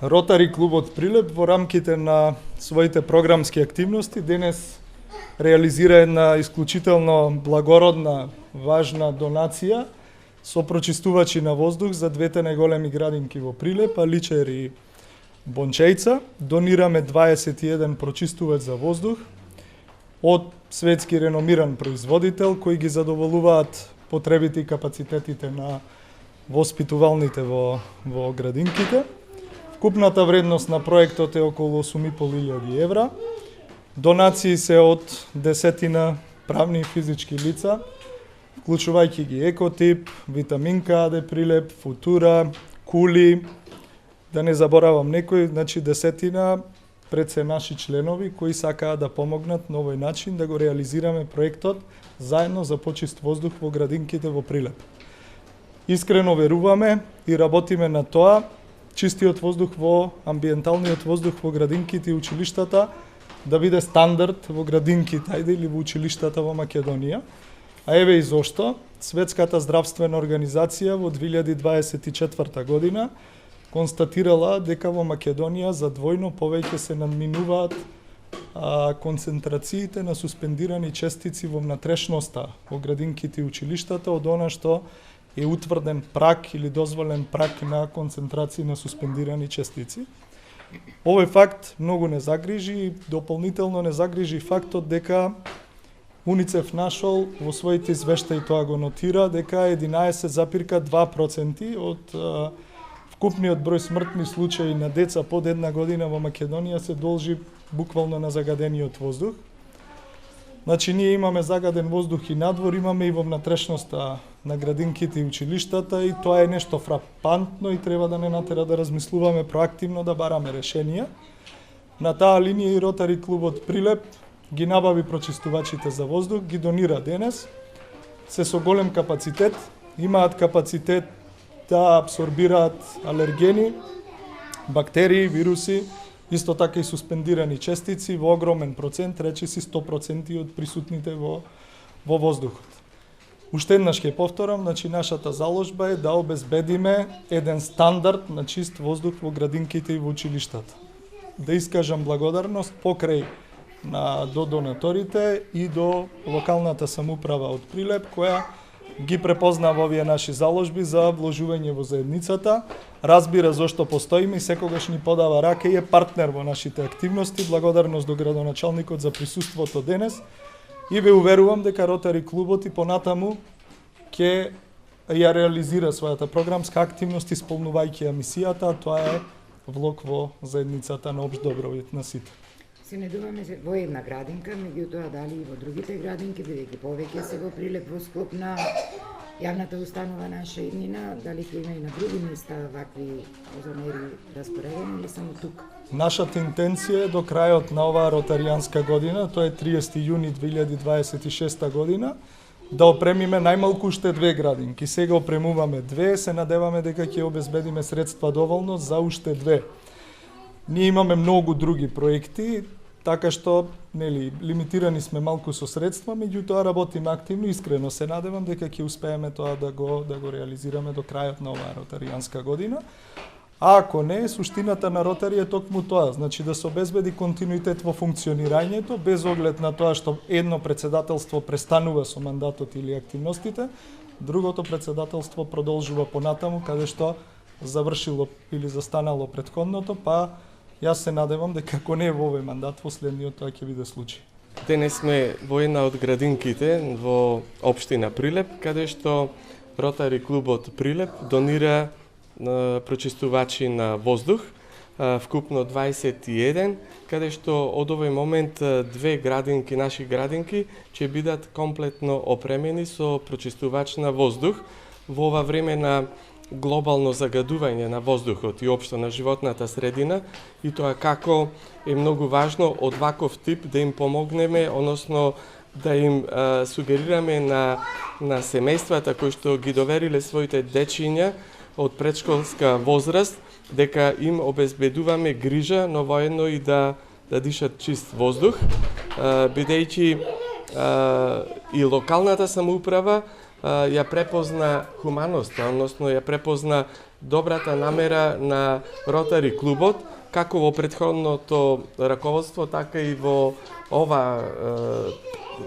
Ротари клубот Прилеп во рамките на своите програмски активности денес реализира една исклучително благородна, важна донација со прочистувачи на воздух за двете најголеми градинки во Прилеп, Аличер и Бончејца. Донираме 21 прочистувач за воздух од светски реномиран производител кои ги задоволуваат потребите и капацитетите на воспитувалните во градинките. Вкупната вредност на проектот е околу 8.500 евра. Донации се од десетина правни и физички лица, вклучувајќи ги Екотип, Витаминка АД Прилеп, Футура, Кули, да не заборавам некој, значи десетина пред се наши членови кои сакаат да помогнат на овој начин да го реализираме проектот заедно за почист воздух во градинките во Прилеп. Искрено веруваме и работиме на тоа чистиот воздух амбиенталниот воздух во градинките и училиштата да биде стандард во градинките, ајде или во училиштата во Македонија. А еве и зошто. Светската здравствена организација во 2024 година констатирала дека во Македонија за двојно повеќе се надминуваат концентрациите на суспендирани честици во внатрешноста во градинките и училиштата од она што е утврден праг или дозволен праг на концентрации на суспендирани честици. Овој факт многу не загрижи и дополнително не загрижи фактот дека УНИЦЕФ нашол во своите извештаи тоа го нотира дека 11,2% од вкупниот број смртни случаи на деца под 1 година во Македонија се должи буквално на загадениот воздух. Значи, ние имаме загаден воздух и надвор, имаме и во внатрешноста на градинките и училиштата и тоа е нешто фрапантно и треба да не натера да размислуваме проактивно да бараме решенија. На таа линија и Ротари клубот Прилеп ги набави прочистувачите за воздух, ги донира денес, се со голем капацитет, имаат капацитет да абсорбираат алергени, бактерии, вируси, исто така и суспендирани честици во огромен процент, речиси 100% од присутните во воздухот. Уште еднаш ќе повторам, значи нашата заложба е да обезбедиме еден стандард на чист воздух во градинките и во училиштата. Да искажам благодарност покрај до донаторите и до локалната самоуправа од Прилеп, која ги препознава овие наши заложби за вложување во заедницата, разбира зошто постоиме и секогаш ни подава рака и е партнер во нашите активности. Благодарност до градоначалникот за присуството денес и ве уверувам дека Ротари клубот и понатаму ќе ја реализира својата програмска активност исполнувајќи ја мисијата, а тоа е влог во заедницата на општ добровит на сите. Се недуваме во една градинка, меѓутоа дали и во другите градинки, бидејќи повеќе се во Прилеп во склоп на јавната установа Наша иднина, дали ќе има и на други места вакви озонери распоредени или само тук? Нашата интенција е до крајот на оваа ротаријанска година, тоа е 30 јуни 2026 година, да опремиме најмалку уште 2 градинки. Сега опремуваме 2, се надеваме дека ќе обезбедиме средства доволно за уште 2. Ние имаме многу други проекти, така што лимитирани сме малку со средства, меѓутоа работиме активно, искрено се надевам дека ќе успееме тоа да го реализираме до крајот на оваа ротаријанска година. А ако не, суштината на Ротари е токму тоа, значи да се обезбеди континуитет во функционирањето, без оглед на тоа што едно председателство престанува со мандатот или активностите, другото председателство продолжува понатаму каде што завршило или застанало претходното, па јас се надевам дека ако не е во овој мандат, во следниот тоа ќе биде случај. Денес сме во една од градинките во општина Прилеп, каде што Ротари клубот Прилеп донира прочистувачи на воздух, вкупно 21, каде што од овој момент 2 градинки, наши градинки, ќе бидат комплетно опремени со прочистувач на воздух во ова време на глобално загадување на воздухот и општо на животната средина, и тоа како е многу важно од ваков тип да им помогнеме, односно да им сугерираме на семејствата кои што ги довериле своите дечиња од предшколска возраст, дека им обезбедуваме грижа, но воедно и да дишат чист воздух, бидејќи и локалната самоуправа ја препозна хуманоста, односно ја препозна добрата намера на Ротари клубот, како во претходното раководство, така и во ова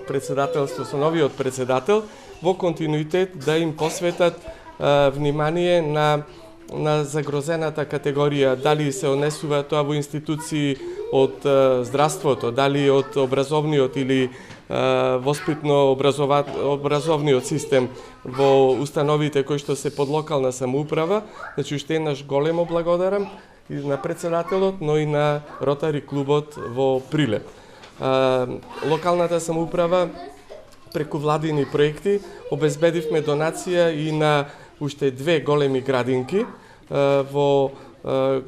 председателство со новиот председател, во континуитет да им посветат внимание на загрозената категорија, дали се однесува тоа во институции од здравството, дали од образовниот или воспитно-образовниот систем во установите кои што се под локална самоуправа. Значи, уште еднаш големо благодарам и на председателот, но и на Ротари клубот во Прилеп. Локалната самоуправа преку владини проекти обезбедивме донација и на уште 2 големи градинки во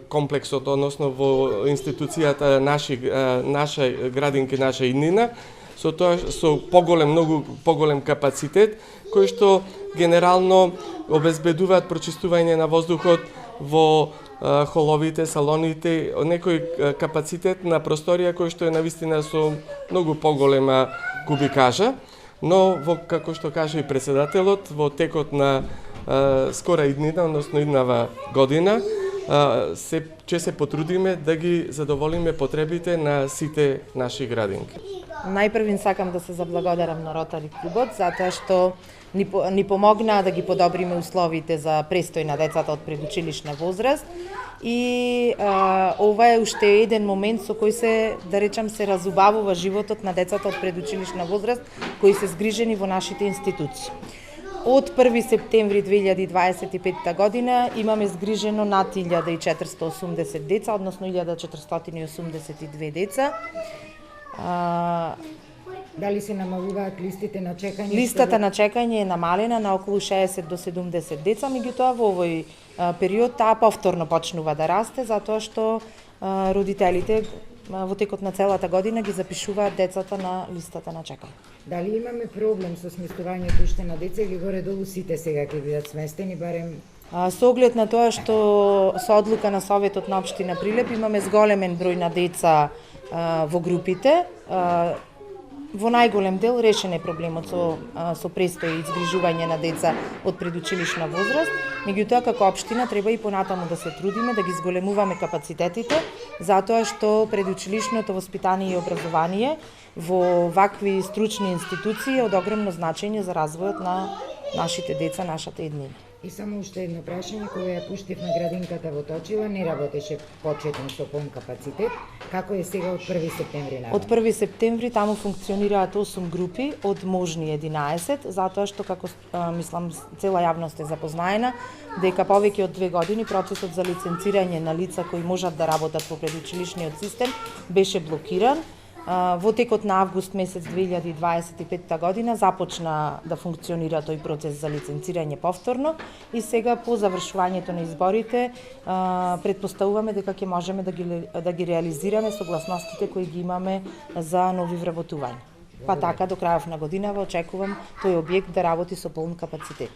комплексот, односно во институцијата наша градинки, наша иднина, со тоа со многу поголем капацитет, кој што генерално обезбедуваат прочистување на воздухот во холовите, салоните, некој капацитет на просторија кој што е навистина со многу поголема кубикажа, но како што кажа и председателот, во текот на скора иднина, односно иднава година, ќе се потрудиме да ги задоволиме потребите на сите наши градинки. Најпрвин сакам да се заблагодарам на Ротари клубот, затоа што ни помогнаа да ги подобриме условите за престој на децата од предучилишна возраст и ова е уште еден момент со кој се, да речам, се разубавува животот на децата од предучилишна возраст кои се згрижени во нашите институции. Од 1 септември 2025 година имаме згрижено над 1480 деца, односно 1482 деца. Дали се намалуваат листите на чекање? Листата на чекање е намалена на околу 60 до 70 деца, меѓутоа во овој период таа повторно почнува да расте, затоа што родителите во текот на целата година ги запишуваат децата на листата на чекање. Дали имаме проблем со сместувањето уште на деца или горе-долу сите сега ќе бидат сместени, барем? Со оглед на тоа што со одлука на Советот на општина Прилеп имаме зголемен број на деца во групите, во најголем дел решен е проблемот со престој и изгрижување на деца од предучилишна возраст, меѓутоа како општина треба и понатаму да се трудиме да ги зголемуваме капацитетите, затоа што предучилишното воспитание и образование во вакви стручни институции е од огромно значење за развојот на нашите деца, нашата иднина. И само уште едно прашање, кога ја пуштив на градинката во Точила, не работеше почетно со полн капацитет. Како е сега од 1 септември наваму? Од 1 септември таму функционираат 8 групи, од можни 11, затоа што како мислам цела јавност е запознаена дека повеќе од 2 години процесот за лиценцирање на лица кои можат да работат во предучилишниот систем беше блокиран. Во текот на август месец 2025 година започна да функционира тој процес за лиценцирање повторно и сега по завршувањето на изборите претпоставуваме дека ќе можеме да ги реализираме согласностите кои ги имаме за нови вработувања. Па така до крајов на годинава очекувам тој објект да работи со полн капацитет.